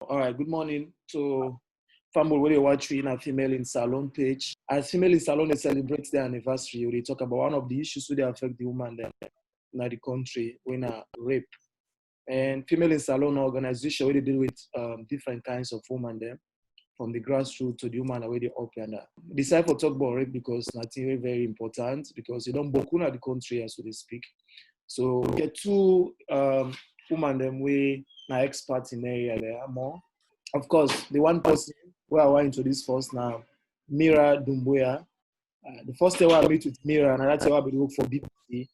All right, good morning to family where they watching a female in salon page. As female in salon, they celebrate their anniversary. We talk about one of the issues where they affect the woman then in the country when a rape. And female in salon organization where they deal with different kinds of women then, from the grassroots to the woman where they up and decide for talk about rape because that's very important because you don't book the country as they speak. So we get two women them we are experts in the area there more. Of course, the one person where I want to introduce first now, Mira Dumbuya. The first time I meet with Mira, and that's how I be work for BBC,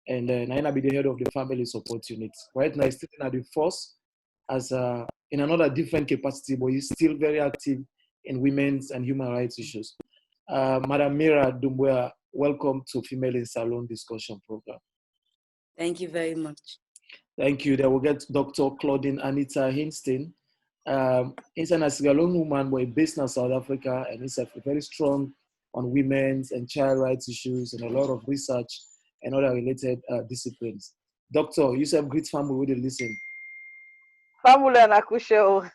and then I be the head of the family support unit. Right now, he's still at the force as in another different capacity, but he's still very active in women's and human rights issues. Madam Mira Dumbuya, welcome to Female in Salon discussion program. Thank you very much. Thank you. Then we'll get Dr. Claudine Anita Hinston. He's an Sierra Leone woman, but based in South Africa, and he's very strong on women's and child rights issues and a lot of research and other related disciplines. Doctor, you said great family with the listen. Family and Akusho.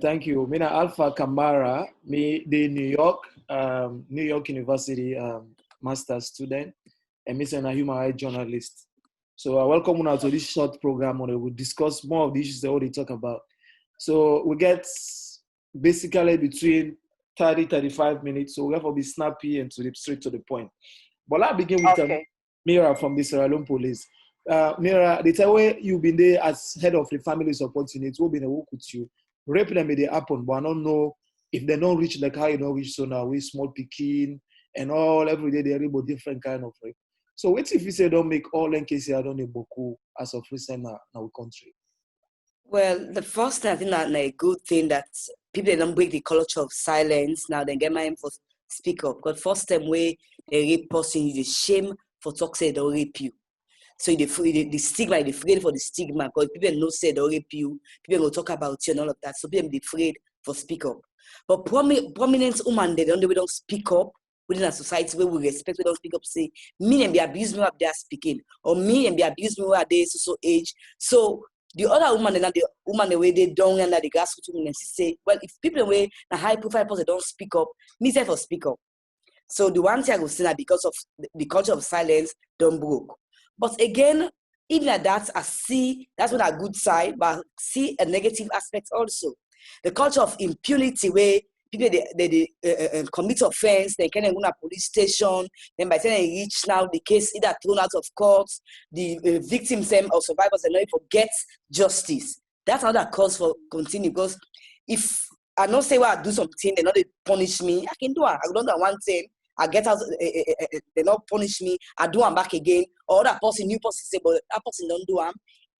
Thank you. Mina Alpha Kamara, me the New York University master's student, and me a human rights journalist. So I welcome you to this short program where we'll discuss more of the issues that we talk about. So we get basically between 30-35 minutes. So we'll have to be snappy and straight to the point. But I'll begin with Mira from the Sierra Leone police. Mira, the time where you've been there as head of the family support unit, we've been work with you. Rape them may they happen, but I don't know if they don't reach like how you don't reach so now we small picking and all every day they're about different kind of rape. So what if you say don't make all NKC I don't know Boku as of recent in our country? Well, the first thing I think that a good thing that people don't break the culture of silence now, then get my aim for speak up. Because first time where a rape person is a shame for talk say they'll rape you. So the stigma, they're afraid for the stigma because people know say they'll rape you, people will talk about you and all of that. So people are afraid for speak up. But prominent women they don't speak up within a society where we respect, we don't speak up, say, me and be abused me up there speaking, or me and be abused me where they so age. So the other woman and the woman the way they don't and the grassroots women and say, well, if people the way a high profile person don't speak up, me say for speak up. So the one thing I would say that because of the culture of silence don't broke. But again, even at that, I see that's not a good side, but I see a negative aspect also. The culture of impunity where people they commit offense, they can't go to a police station, then by the time they reach now, the case either thrown out of court, the victims or survivors they not forget justice. That's how that cause for continue because if I don't say well I do something, they not they punish me, I can do it. I don't do one thing. I get out, they not punish me, I do them back again, or that person, new person say, but that person don't do them,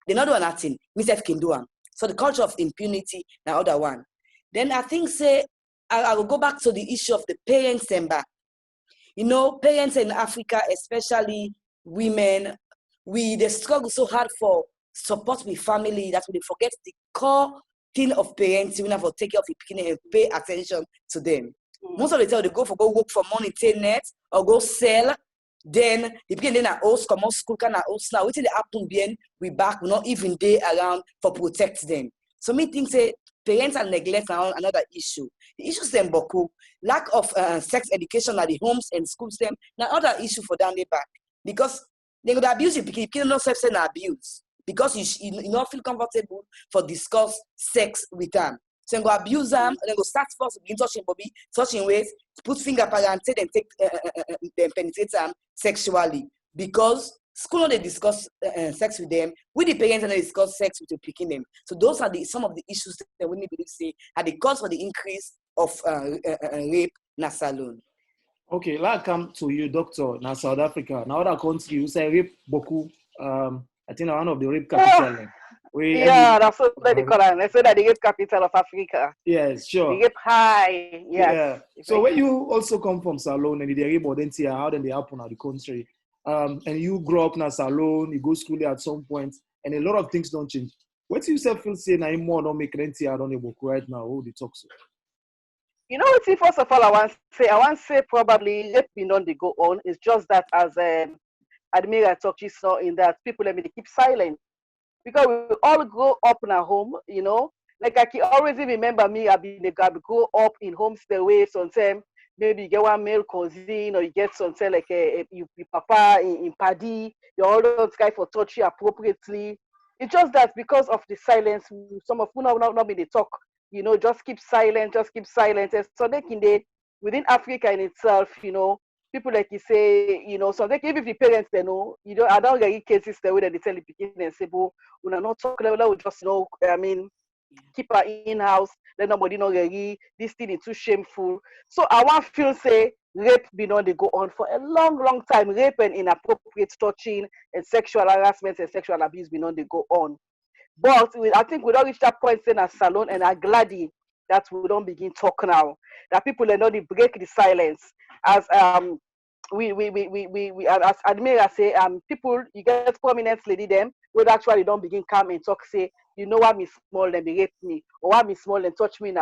they not do nothing, myself can do them. So the culture of impunity, the other one. Then I think say, I will go back to the issue of the parents and back. You know, parents in Africa, especially women, they struggle so hard for support with family that we forget the core thing of parents, we have to take care of the beginning and pay attention to them. Most of the time, they go work for money, internet, or go sell. Then the beginning then host come out school can host now. Waiting the happen bien, we back, we not even day around for protect them. So me think say parents and neglect are another issue. The issues them boku lack of sex education at the homes and schools them. Now other issue for down the back because they could abuse you because you can't self abuse because you not feel comfortable for discuss sex with them. So they go abuse them, and then go start first begin touching Bobby, touching ways, put finger and say them take them penetrate them sexually because school not they discuss sex with them, with the parents and they discuss sex with the picking them. So those are some of the issues that we need to say are the cause for the increase of rape in salon. Okay, let's come to you, doctor. Now South Africa, now other country, you say rape Boku. I think one of the rape capital. That's what they call it. They say that the rape capital of Africa. Yes, sure. The rape high, yes. Yeah. So when you also come from Salone and the rape identity, how then they happen at the country, and you grow up in Salone, you go school there at some point, and a lot of things don't change. What do you say feel say now more don't make renti out on the book right now? Who the talk so? You know what? First of all, I want to say probably rape be non they go on. It's just that as Admira talked, she saw in that people let me keep silent. Because we all grow up in our home, you know, Like I can always remember me, I grow up in homestay way sometimes. Maybe you get one male cousin or you get something like your papa in paddy, you all try for touch you appropriately. It's just that because of the silence, some of who not be they talk, just keep silent, just keep silent. And so they can they within Africa in itself, people like you say, so they even if the parents they know, I don't get cases the way that they tell the pikin and say, "Bo, we are not talk level, we just I mean, keep her in-house, let nobody know really, this thing is too shameful." So I want feel say rape they go on for a long, long time. Rape and inappropriate touching and sexual harassment and sexual abuse they go on. But I think we don't reach that point saying as salon, and I'm glad that we don't begin talk now. That people are not break the silence. As we as Admira say, people you get prominent lady them would actually don't begin come and talk, say, why me small and they rape me, or why me small and touch me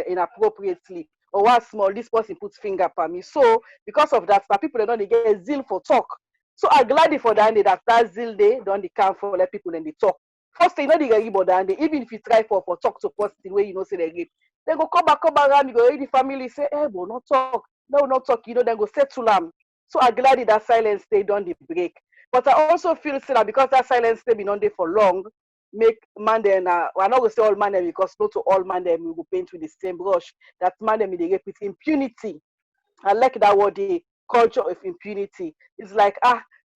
inappropriately, or why small this person puts finger on me. So because of that, people are not they get zeal for talk. So I'm glad for that zeal they don't they come for let people and they talk. First thing, not the rape, but even if you try for talk to person where say they rape, they go come back around, you go the family say, but not talk. No, not talk, then go settle them. So I'm glad that silence stay on the break. But I also feel that because that silence stay been on there for long, make man then we're not gonna say all man them because not to all man them we go paint with the same brush. That man them they rape with impunity. I like that word, the culture of impunity. It's like,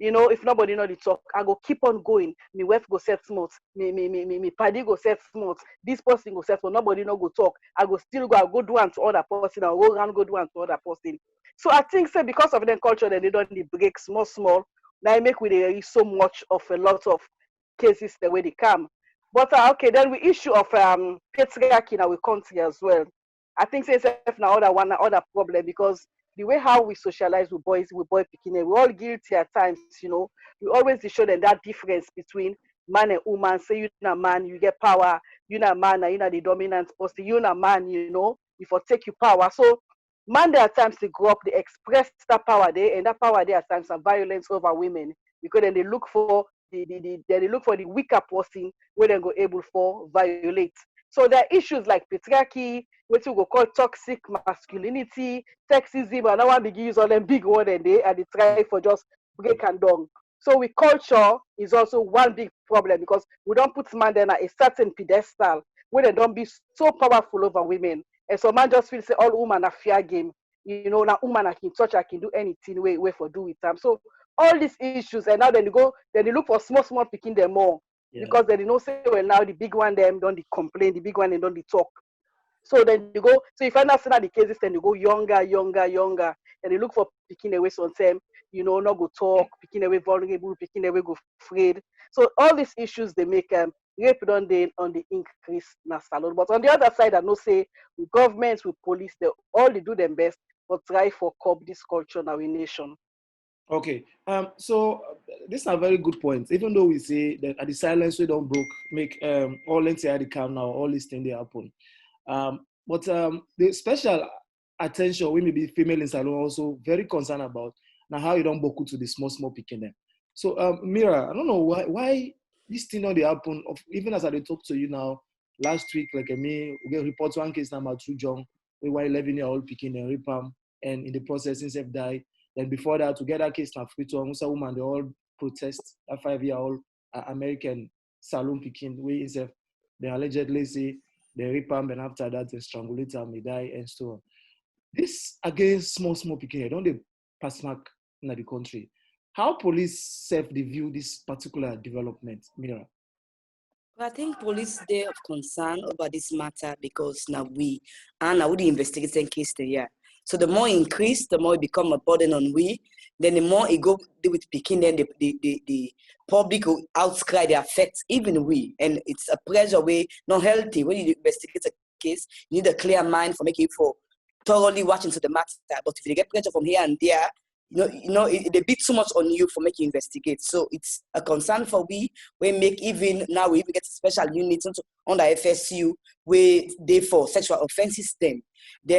if nobody know the talk, I go keep on going. My wife go set smart. Me paddy go set smart. This person go set smart. Nobody no go talk. I go still go. I go do one to other person. I go around go do one to other person. So I think say because of the culture that they don't break small. Now I make with so much of a lot of cases the way they come. But okay, then we issue of patriarchy in our country as well. I think say now other problem because the way how we socialize with boy picking, we're all guilty at times, We always show them that difference between man and woman. Say you're not man, you get power, you're not man, you're not the dominant person, you're not man, before take you power. So man there at times they grow up, they express that power there, and that power there at times are violence over women because then they look for they look for the weaker person where they go able for violate. So there are issues like patriarchy, what we go call toxic masculinity, sexism, and I want to use all them big word and they try for just break and down. So we culture is also one big problem because we don't put man then at a certain pedestal where they don't be so powerful over women. And so man just feels say all women are fair game. Now woman I can touch, I can do anything way for do with them. So all these issues, and now then they look for small picking them more. Yeah. Because they say, well, now the big one them don't complain, the big one they don't talk. So then you go, so if I not see the cases, then you go younger, and you look for picking away sometimes, not go talk, picking away vulnerable, picking away go afraid. So all these issues they make rape on the increase na salon. But on the other side, I know say with governments, with police, they do their best, but try for curb this culture in our nation. Okay, so these are very good points. Even though we say that at the silence we don't broke, make all the calm now, all these things they happen. But the special attention we may be female in salon also very concerned about now how you don't boku to the small picking them. So Mira, I don't know why this thing not they happen. Even as I talk to you now, last week like me, we get reports one case number 2 young, we were 11-year-old picking and rip and in the process since have died. Then before that, to get that case now, Musa woman, they all protest a 5-year-old American saloon picking, where they allegedly say they rape him, and after that they strangulate him, he die, and so on. This against small picking, don't they pass mark in the country? How police self-review this particular development, Mira? I think police they of concern about this matter because now we the investigating case there. So the more increase, the more it become a burden on we. Then the more it go with picking, then the public will outcry the affect even we. And it's a pressure way, not healthy. When you investigate a case, you need a clear mind for making for thoroughly watching to the matter. But if you get pressure from here and there, they beat too much on you for making investigate. So it's a concern for we make even now we even get a special unit under FSU where they for sexual offenses then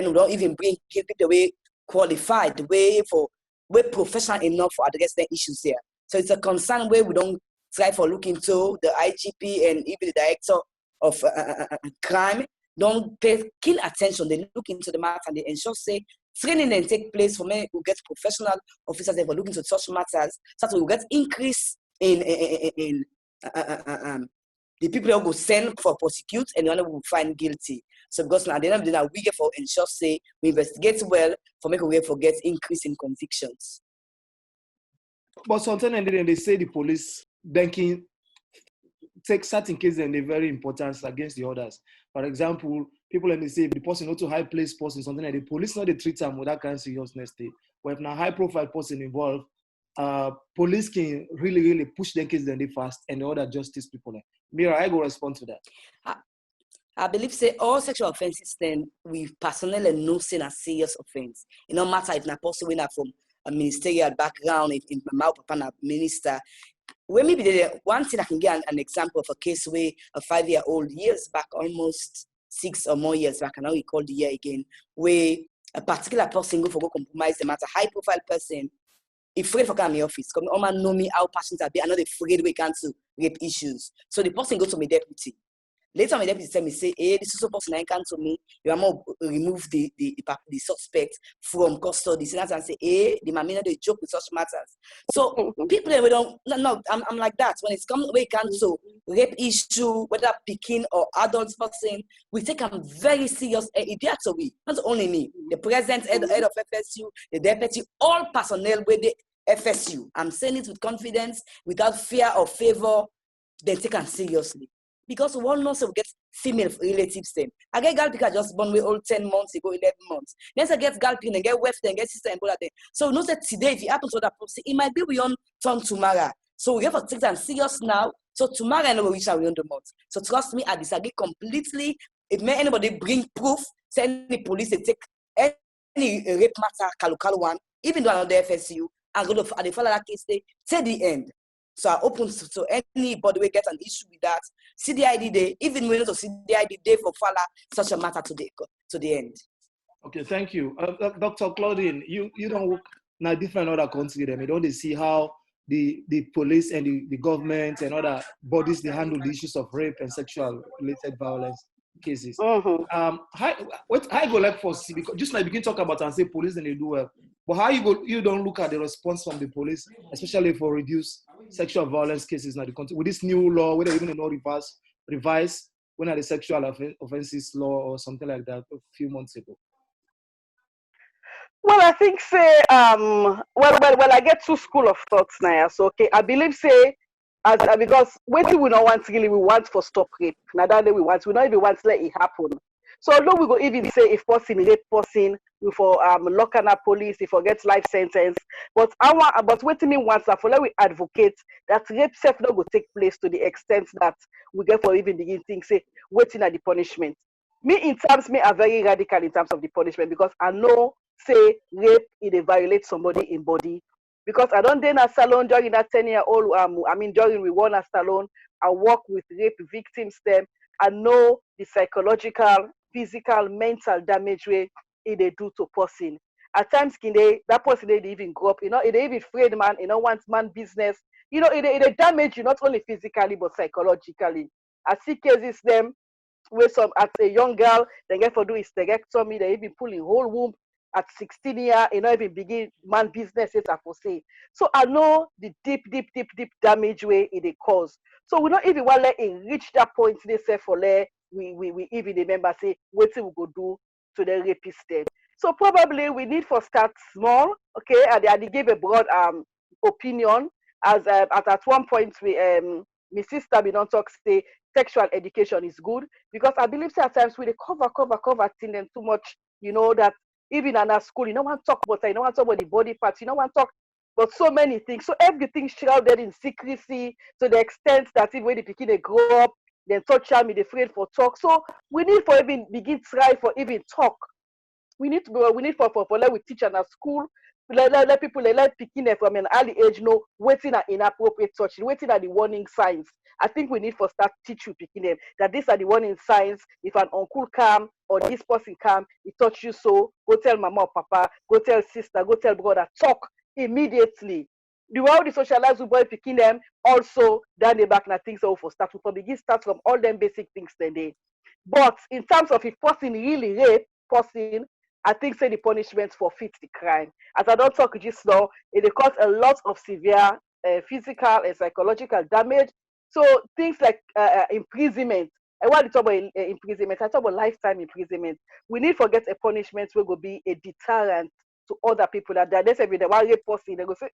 we don't even bring people the way qualified, the way professional enough for address the issues there. So it's a concern where we don't try for looking to the IGP and even the director crime, don't pay keen attention. They look into the matter and they ensure say training then take place for men who get professional officers that will look into such matters, so that we will get increase in the people who will send for prosecute and the one who will find guilty. So because now at the end of the day, we get for ensure say we investigate well for make we for get increase in convictions. But sometimes they say the police banking take certain cases and they're very important against the others. For example, people and they say if the person not to high place person, something like the police not they treat them with that kind of seriousness. But if now high profile person involved, police can really push their case then they fast and the other justice people. Mira, I go respond to that. I believe say all sexual offenses then we personally know say a serious offense. It no matter if na person when from a ministerial background, if my papa na minister. When maybe the one thing I can get an example of a case where a 5-year-old years back, almost 6 or more years back, and now we call the year again, where a particular person go compromise the matter, high profile person, afraid for come in office, come on man know me how passionate I be, I'm not afraid we can't to rape issues. So the person go to my deputy. Later, my deputy tell me, say, hey, this is a person I can't to me. You are more remove the suspect from custody. So that's and say, hey, the mamina they joke with such matters. So people we don't no, I'm like that. When it's come we can't so rape issue, whether Pekin or adult person, we take them very serious. That's we, not only me, the president, head of FSU, the deputy, all personnel with the FSU. I'm saying it with confidence, without fear or favor. They take them seriously. Because one knows we get female relatives then. I get gal because just born with all 10 months ago, 11 months. Then I get gal and get wife and get sister and brother then. So we know that today, if it happens to that person, it might be beyond turn tomorrow. So we have to take them serious now. So tomorrow I know we reach our beyond the month. So trust me, I disagree completely. If may anybody bring proof, send the police, they take any rape matter, local one, even though I'm on the FSU, I'm going to follow that case, they till the end. So I open to anybody will get an issue with that. CDID day, even when it's CDID day for follow such a matter to the end. Okay, thank you. Dr. Claudine, you don't work in a different other country then. You don't see how the police and the government and other bodies they handle the issues of rape and sexual related violence cases. How go like for see because just like begin talk about and say police and they do well. But how you don't look at the response from the police, especially for reduced sexual violence cases in the country with this new law, whether even no revise when are the sexual offenses law or something like that a few months ago. Well, I think say well I get two school of thoughts now. So okay, I believe say as because when we don't want really we want for stop rape. Now that we not even want to let it happen. So although we go even say if person rape person, we for lock on police, if forget life sentence. But what me wants that for let we advocate that rape self not go take place to the extent that we get for even begin things say waiting at the punishment. Me in terms me are very radical in terms of the punishment because I know say rape it violate somebody in body. Because I don't in a salon during that 10-year-old during we won a salon, I work with rape victims them. I know the psychological, physical, mental damage way it they do to person. At times that person they even grow up, it even afraid man, wants man business. It damage you not only physically but psychologically. I see cases them where some at a young girl, they get for do hysterectomy, they even pull in whole womb at 16 years, even begin man businesses are for say. So I know the deep damage way it cause. So we don't even want to let it reach that point they say for let we even remember say what we go do to the rapist then. So probably we need for start small, okay, and they gave a broad opinion as at one point we my sister we don't talk say sexual education is good because I believe at times we cover thing them too much, that even in our school, you don't want to talk about it, you don't want to talk about the body parts, you don't want to talk about so many things. So everything shrouded in secrecy to the extent that even when the people they grow up, then social media afraid for talk. So we need for even begin try for even talk. We need for let we teach in our school, let people let picking from an early age know waiting at inappropriate touching, waiting at the warning signs. I think we need for start teach you picking them that these are the warning signs. If an uncle come or this person come, he touch you so, go tell mama or papa, go tell sister, go tell brother, talk immediately. the way they socialize with boy picking them also down the back na things so for start to begin start from all them basic things then they. But in terms of if person really rape person, I think say the punishment for fit the crime. As I don't talk just now, it cause a lot of severe physical and psychological damage. So things like imprisonment. And when I talk about imprisonment, I talk about lifetime imprisonment. We need to get a punishment where will be a deterrent to other people that they say they want rape person, they go say,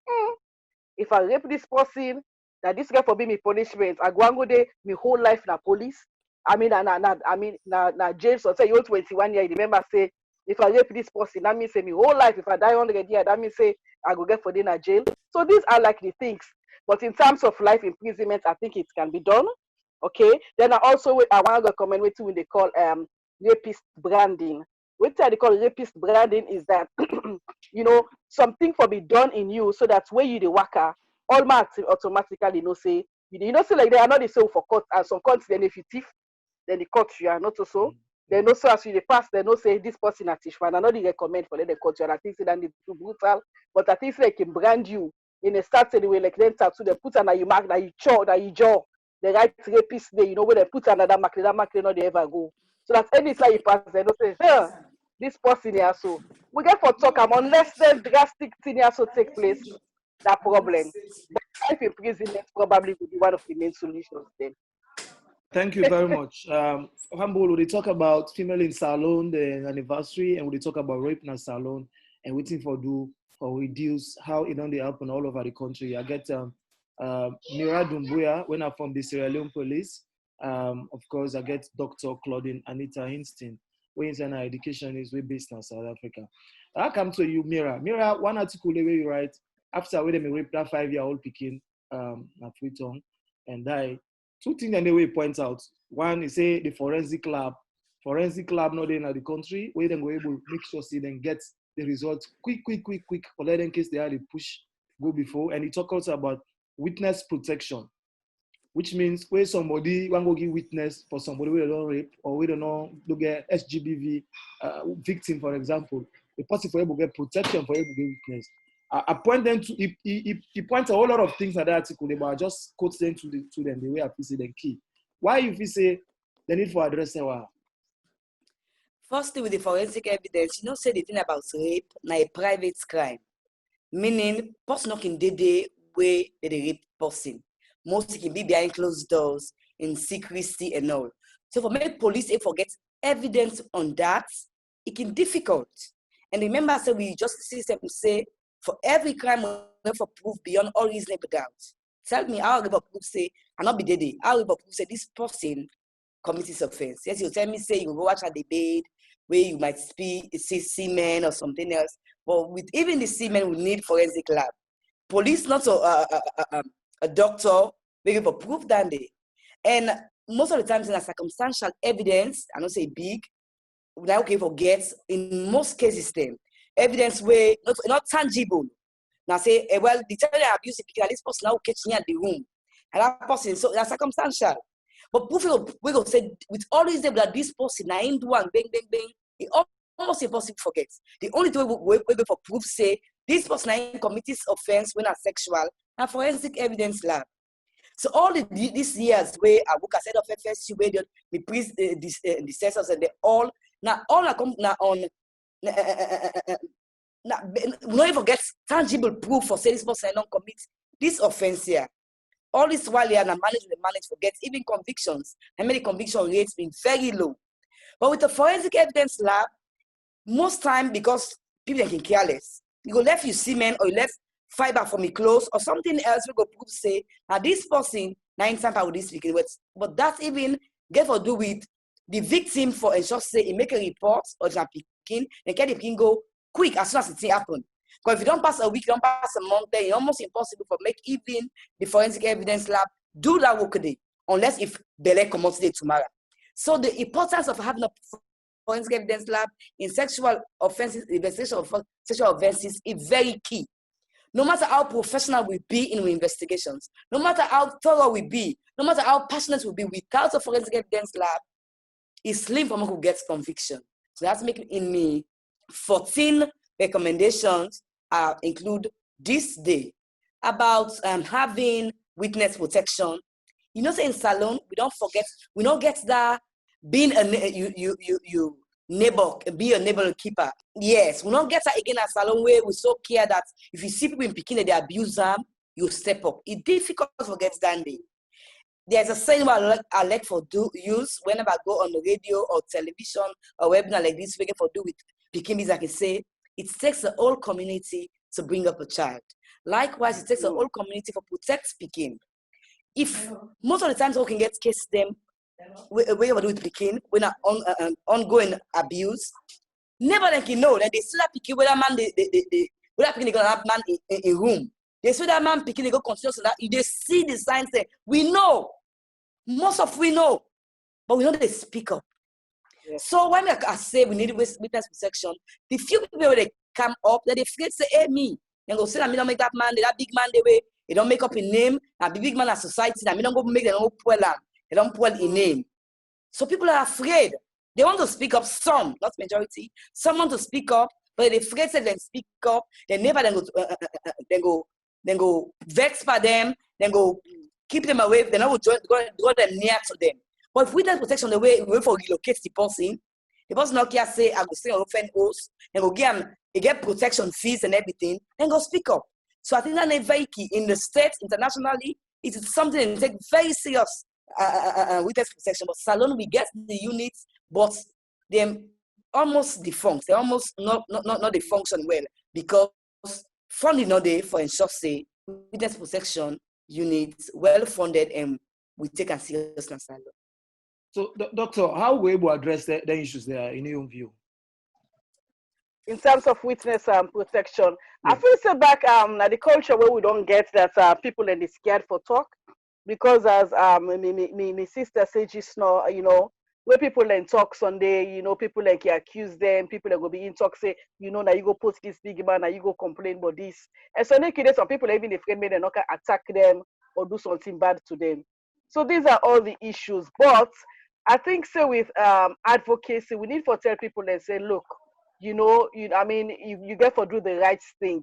if I rape this person, that this guy for me punishment, I go and go there my whole life na police. I mean, na jail. So say you're 21 years. Remember, say if I rape this person, that means say my whole life. If I die 100 years, that means say I go get for dinner jail. So these are like the things. But in terms of life imprisonment, I think it can be done. Okay. Then I also I want to recommend what they call rapist branding. What they call rapist branding is that you know something for be done in you so that when you the worker, all marks automatically say say like they are not the same for court and some courts then if you thief then the court you are not also. They know so as you the pass, they know say this person at Tishman. I know they recommend for the culture. I think that it's too brutal, but I think they can brand you in a certain way, like then tattoo they put another you mark that you jaw, the right rapist there, where they put another mark, that mark they not they ever go. So that anytime you pass, they don't say, this person here so. We get for talk unless the drastic thing here so take place, that problem. But life imprisonment probably would be one of the main solutions then. Thank you very much. Humble, we talk about female in salon, the anniversary, and we talk about rape in a salon and waiting for do or reduce how it only happen all over the country. I get Mira Dumbuya, when I'm from the Sierra Leone police. Of course, I get Dr. Claudine Anita Hinston, where internal education is based in South Africa. I come to you, Mira. Mira, one article where you write after we rape that 5-year-old picking at Freetown and die. Two things that they point out. One is say the forensic lab not in the country where they go able to make sure see them get the results quick, for that in case they had to push go before. And he talks also about witness protection, which means where somebody want to give witness for somebody we don't rape or we don't know to get SGBV victim, for example, the person for able to get protection for able to get witness. I point them to he points a whole lot of things in that article, but I just quote them to them the way I feel say them key. Why you feel say the need for addressing what? Firstly, with the forensic evidence, say the thing about rape, na a private crime. Meaning, person not in the way they rape person. Most can be behind closed doors, in secrecy and all. So for many police, if forget evidence on that, it can be difficult. And remember, so we just see them say, for every crime, we for proof beyond all reasonable doubt. Tell me how about proof say, I not be dead. How about proof say this person committed this offense? Yes, you tell me say you go watch a debate where you might see semen or something else. But with even the semen, we need forensic lab. Police not a doctor maybe for proof than they. And most of the times in a circumstantial evidence, I don't say big, now okay forget in most cases then. Evidence where not tangible. Now say, well, the child abuse because this person now catching at the room. And that person, so that's circumstantial. But proof we go say with all these that this person I ain't one bang, it almost impossible to forget. The only way we for proof say this person I ain't commit this offense when are sexual and forensic evidence lab. So all these years where I work as head of FSU, where the priest, the censors and they all now come now on. We don't even get tangible proof for say this person don't commit this offense here. All this while here, and manage forget even convictions. And many conviction rates been very low. But with the forensic evidence lab, most time because people can careless, you go left you semen or you left fiber from your clothes or something else we go prove say now this person 9 times with this weekend. But that even get to do with the victim for ensure say he make a report or just picking and get the picking go quick as soon as it happen. Because if you don't pass a week, you don't pass a month, then it's almost impossible for make even the forensic evidence lab do that work today, unless if Bele come out today tomorrow. So the importance of having a forensic evidence lab in sexual offenses, investigation of sexual offenses is very key. No matter how professional we be in our investigations, no matter how thorough we be, no matter how passionate we be, without a forensic evidence lab, it's slim for me who gets conviction. So that's making in me 14 recommendations include this day. about having witness protection. You know, say in salon, we don't get that being you neighbor, be a neighbor keeper. Yes, we don't get that again at salon where we so care that if you see people in Pekin that they abuse them, you step up. It's difficult to get standing. There's a saying I like for use whenever I go on the radio or television or webinar like this, we get for do with Pekin, I can say, it takes the whole community to bring up a child. Likewise, it takes the whole community for protect Pekin. If most of the times we can get case them, we do with Pekin, when ongoing abuse, never like you know that they see that Pekin with that man, with that Pekin, they gonna have man in a room. They see that man Pekin, they go continue so that they see the signs there. We know, most of we know, but we know they speak up. Yeah. So when I say we need witness protection, the few people where they come up, that they forget to say, hey, me. They go say that me don't make that man, that big man the way, they don't make up a name, and the big man of society, that me don't go make them no pull them. They don't pull a name. So people are afraid. They want to speak up, some, not majority. Some want to speak up, but they afraid to then speak up. They never then go vex for them, then go keep them away. They not go them near to them. But if witness protection, the way we for relocate the person not care say I go stay on open house, and go get protection fees and everything, and go speak up. So I think that is very key in the states, internationally. It is something that take very serious witness protection. But salon we get the units, but they're almost defunct. They almost not they function well because funding not there for ensure say witness protection units well funded and we take a serious salon. So, Doctor, how will we able to address the issues there in your own view? In terms of witness protection, yeah. I feel so back at the culture where we don't get that people and they scared for talk, because as my sister said just now, you know, where people then talk Sunday, you know, people like you accuse them, people that go be in talk say, you know, now you go post this big man, now you go complain about this, and so some people even afraid me they're not gonna attack them or do something bad to them. So these are all the issues, but I think so with advocacy, we need to tell people and say, look, I mean, you get to do the right thing.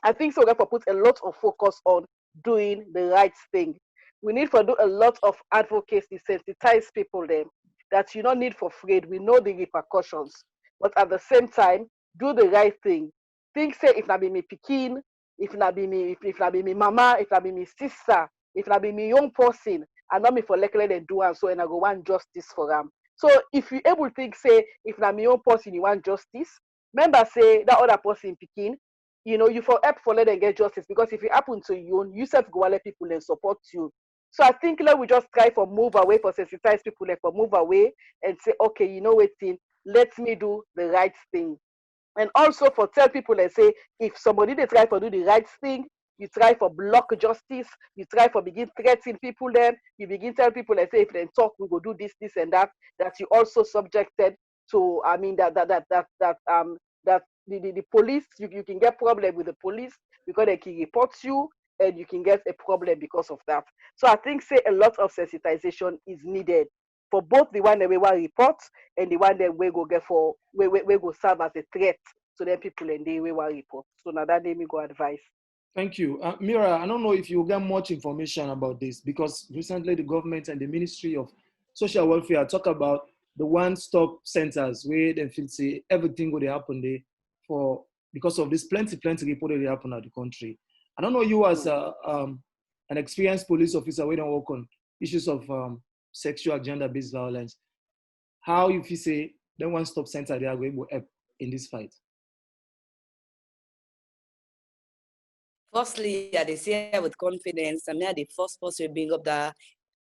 I think so we have to put a lot of focus on doing the right thing. We need to do a lot of advocacy, sensitize people then that you don't need for afraid. We know the repercussions, but at the same time, do the right thing. Think say if not be me pikin, if not be me mama, if not be me sister, if not be me young person, and not me for likely they do and so and I go want justice for them. So if you able to think say if not me own person you want justice, remember say that other person picking, you know, you for help for let them get justice, because if it happen to you, you self go let people and support you. So I think like we just try for move away, for sensitize people like for move away and say, okay, you know what thing, let me do the right thing. And also for tell people and say, if somebody they try for do the right thing, you try for block justice, you try for begin threatening people then, you begin tell people and say if they talk, we go do this and that you also subjected to, I mean that the police, you can get problem with the police because they can report you and you can get a problem because of that. So I think say a lot of sensitization is needed for both the one that we want report and the one that we go get for we go serve as a threat to them people and they we want report. So now that name me go advice. Thank you. Mira, I don't know if you get much information about this, because recently the government and the Ministry of Social Welfare talk about the one-stop centers where they feel say everything will happen there because of this plenty report that happen at the country. I don't know, you as an experienced police officer where don't work on issues of sexual gender-based violence, how you feel say the one-stop center they are going to help in this fight? Firstly, I say with confidence, I'm not the first person to bring up the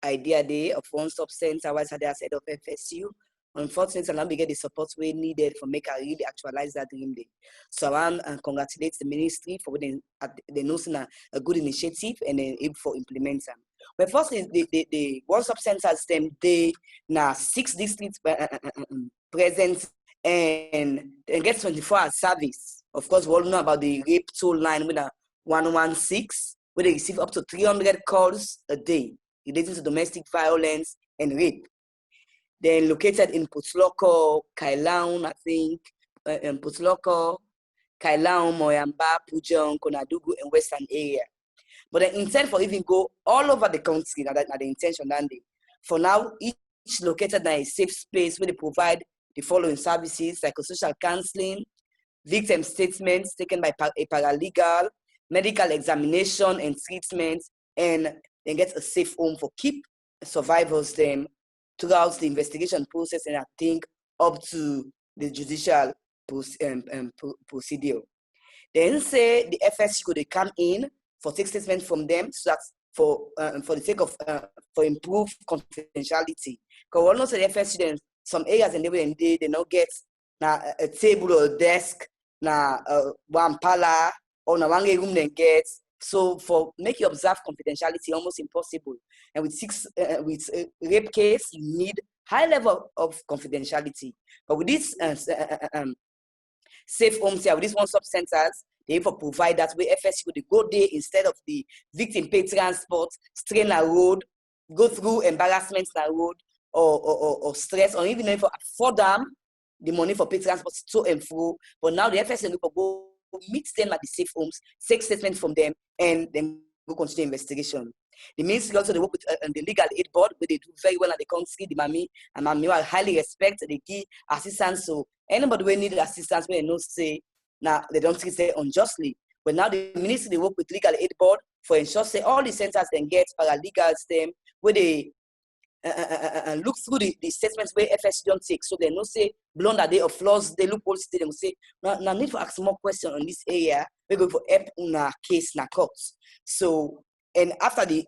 idea there of one-stop center, while I said of FSU. Unfortunately, I'm not get the support we needed for make I really actualize that dream day. So I want to congratulate the ministry for they noticing a good initiative and then able for implement them. But firstly, the one-stop centers them they now 6 districts present and get 24-hour service. Of course, we all know about the rape toll line with a 116, where they receive up to 300 calls a day relating to domestic violence and rape. Then located in Putloko, Kailaun, I think, Putloko, Kailaun, Moyamba, Pujong, Konadugu, and Western area. But the intent for even go all over the country, now the intention that day. For now, each located in a safe space where they provide the following services, psychosocial counseling, victim statements taken by a paralegal, medical examination and treatment, and then get a safe home for keep survivors them throughout the investigation process, and I think up to the judicial procedure. Then say the FSC could come in for take statement from them, so that for the sake of for improved confidentiality. Because we all know the FSC then some areas and they not get na a table or a desk, na one parlor or na one room then get. So for make you observe confidentiality almost impossible. And with rape case, you need high level of confidentiality. But with this safe homes here, with these one-stop centers, they even provide that way FSC could go there instead of the victim pay transport, strain a road, go through embarrassments na road, or stress, or even if afford them the money for pay transport to and fro. But now the FSC will go meet them at the safe homes, take statements from them, and then go continue investigation. The ministry also they work with the legal aid board, where they do very well at the country. The Mami and Mami I highly respect. They give assistance. So anybody who need assistance, when they know say now they don't treat them unjustly. But now the ministry they work with legal aid board for ensure say all the centers then get paralegals them where they look through the statements where FSC don't take, so they know say blunder day or flaws they look policy they will say now need to ask more questions on this area. We go for help on a case na courts. So and after the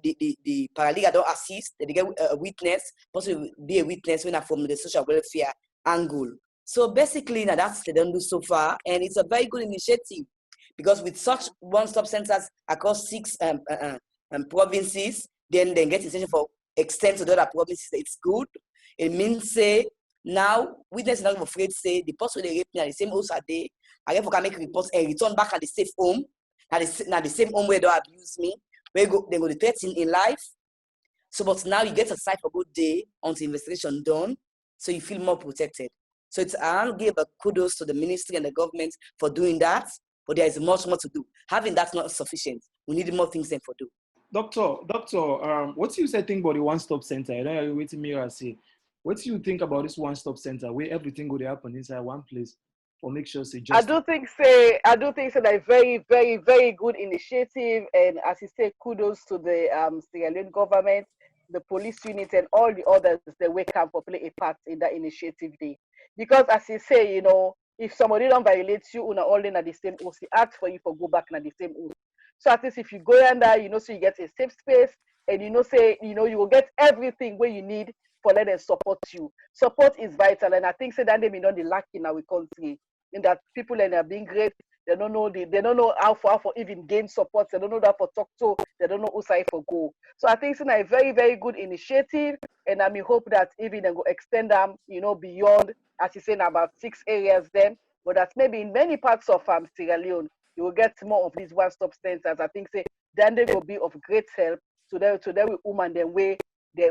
paralegal don't assist, they get a witness, possibly be a witness when from the social welfare angle. So basically now that's they don't do so far, and it's a very good initiative because with such one-stop centers across 6 provinces, then they get intention for extend to the other provinces. It's good. It means say now witness not afraid say the person they rape me at the same house a day. I can make reports and return back at the safe home. Now the same home where they abuse me. Where they go to threaten in life. So but now you get a site for good day until investigation done, so you feel more protected. So it's I give a kudos to the ministry and the government for doing that, but there is much more to do. Having that's not sufficient. We need more things than for do. Doctor, what do you say think about the one-stop center? I don't know what Mira say. What do you think about this one-stop center where everything go to happen inside one place for make sure say I just do think that a very, very, very good initiative, and as you say, kudos to the Sierra Leone government, the police unit, and all the others that wake up for play a part in that initiative day. Because as you say, you know, if somebody don't violate you, una all in at the same house, he ask for you for go back at the same house. So at least if you go in there, you know, so you get a safe space, and you know, say, you know, you will get everything where you need for let them support you. Support is vital, and I think say that they may not be lacking in our country. In that people and are being great, they don't know how for even gain support, they don't know that for talk to, they don't know who side for go. So I think it's a very, very good initiative, and I mean hope that even they go extend them, you know, beyond, as you say, about 6 areas then, but that maybe in many parts of Sierra Leone, you will get more of these one-stop centers. I think say then they will be of great help to them women then where they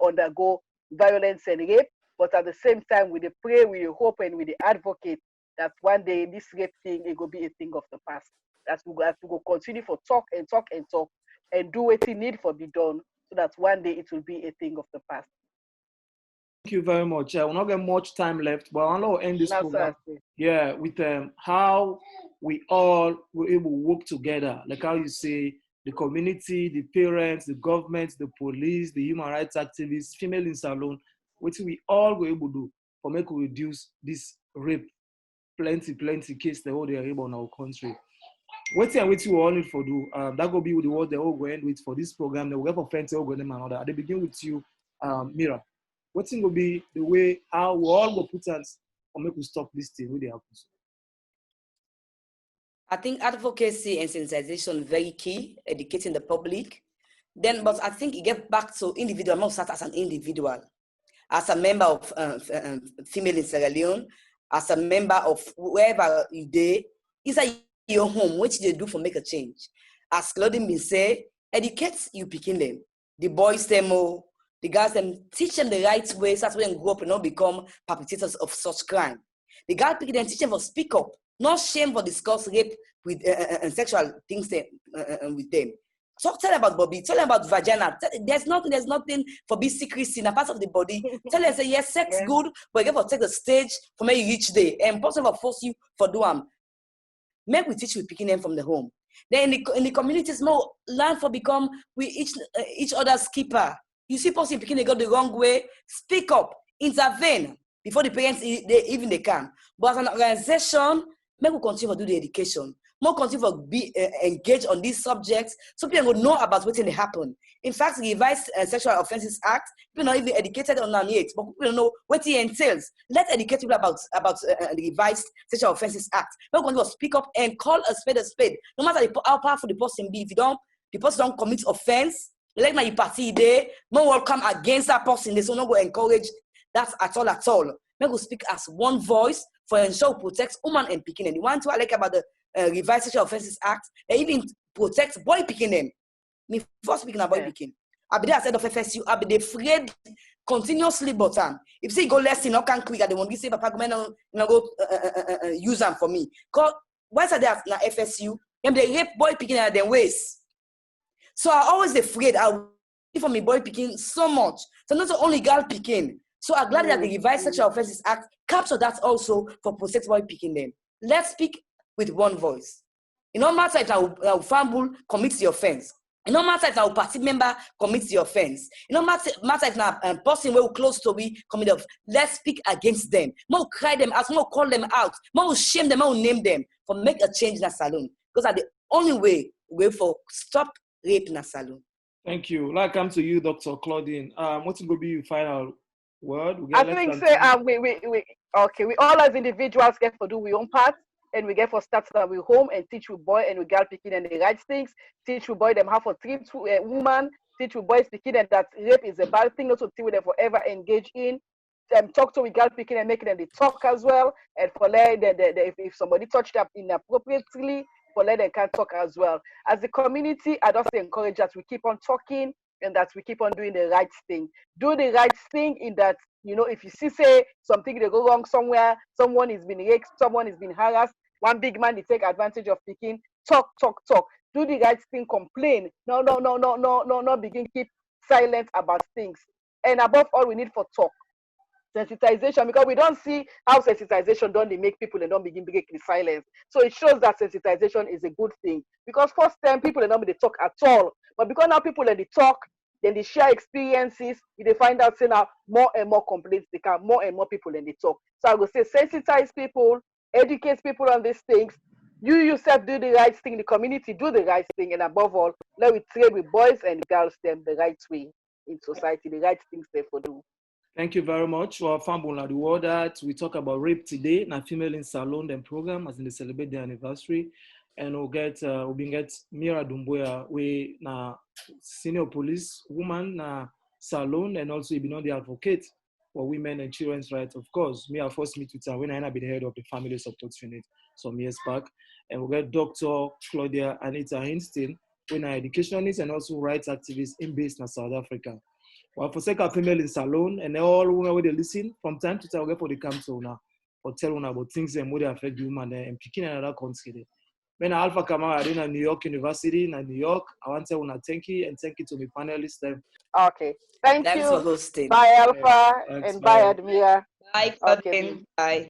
undergo violence and rape. But at the same time, we pray, we hope, and we advocate that one day this rape thing it will be a thing of the past. That we have to go continue for talk and do what it need for be done, so that one day it will be a thing of the past. Thank you very much. We're not getting much time left, but I want to end this program. Yeah, with how we all were able to work together, like how you say the community, the parents, the government, the police, the human rights activists, female in salon, what we all were able to do for make we reduce this rape, plenty case the whole they are able in our country. What we all need for do, that will be with the word they all go end with for this program. They will get for friends, all go them another. They begin with you, Mira. What thing will be the way how we all go put us or make we stop this thing when they happen? I think advocacy and sensitization very key, educating the public. Then, but I think it gets back to individual. I'm not start as an individual, as a member of female in Sierra Leone, as a member of wherever you day, inside your home, what they do for make a change. As Claudine been say, educate you picking them. The boys them, the girls them, teach them the right way, so that when they grow up and not become perpetrators of such crime. The girl picking them, teach them for speak up, not shame for discuss rape with and sexual things with them. Tell them about Bobby. Tell them about vagina. There's nothing for be secrecy in a part of the body. Tell them, say, yes, sex good, but you have to take the stage for me each day. And possible force you for do them. Make we teach we picking them from the home. Then in the communities, more learn for become we each other's keeper. You see person picking they go the wrong way, speak up, intervene before the parents they can. But as an organization, make we continue to do the education. More continue to be engaged on these subjects so people will know about what will happen. In fact, the Revised Sexual Offences Act, people not even educated on it, but people don't know what it entails. Let's educate people about the Revised Sexual Offences Act. We're going to speak up and call a spade a spade. No matter how powerful the person be, if the person don't commit offense, like my party there, no one come against that person. They so not go encourage that at all. We go speak as one voice for ensure protect woman and picking. And the one to I like about the Revised Sexual Offences Act, they even protect boy picking them. Me first speaking about boy picking. I be there said of FSU, I be afraid continuously button. If say go less in, I can quick, they won't say papa go use them for me. Cause why is that na FSU? Them they rape boy picking at their waist. So I always afraid I for me boy picking so much. So not only girl picking. So I'm glad that the Revised Sexual Offences Act capture that also for protect boy picking them. Let's speak with one voice. It no matter if our family commits the offense. It no matter if our party member commits the offense. It no matter if a person who close to we commit the offense. Let's speak against them. More cry them out. More call them out. More shame them. More name them. For make a change in a salon. Because that's the only way for stop rape in a salon. Thank you. Like come to you, Dr. Claudine. What's going to be your final word? I think we all as individuals get to do we own part. And we get for start that we home and teach we boy and we girl picking and the right things. Teach we boy them how to treat woman. Teach we boys picking and that rape is a bad thing. Not to see them forever engage in. Talk to we girl picking and making them they talk as well. And for let if somebody touched up inappropriately, for let them can talk as well. As a community, I just encourage that we keep on talking and that we keep on doing the right thing. Do the right thing in that. You know, if you see say something they go wrong somewhere, someone is being raped, someone is being harassed, one big man they take advantage of picking, talk. Do the right thing, complain. No, begin keep silent about things. And above all, we need for talk. Sensitization, because we don't see how sensitization don't they make people and don't begin breaking silence. So it shows that sensitization is a good thing. Because first time people don't they talk at all. But because now people they talk, then they share experiences, they find out say now more and more complaints, they can more and more people and they talk. So I would say sensitize people, educate people on these things. You yourself do the right thing, the community do the right thing, and above all, let we train with boys and girls them the right way in society, the right things they for do. Thank you very much. Well, the word that we talk about rape today, na female in salon and program as in they celebrate their anniversary. And we'll get Mira Dumboya, we na senior police woman na salon, and also you know the advocate for women and children's rights. Of course, me I first meet with her when I been head of the family support unit some years back. And we'll get Dr. Claudia Anita Hinstein, when an educationist and also rights activist based in South Africa. Well, for sake of female in salon, and all women where they listen from time to time, we get for the come to now or tell one about things and how they affect the woman and picking another country. When Alpha Kamara in New York University in New York, I want to thank you and thank you to my panelists. Okay, thank Thanks you. for hosting. Bye Alpha and bye Admira. Bye, okay. Bye.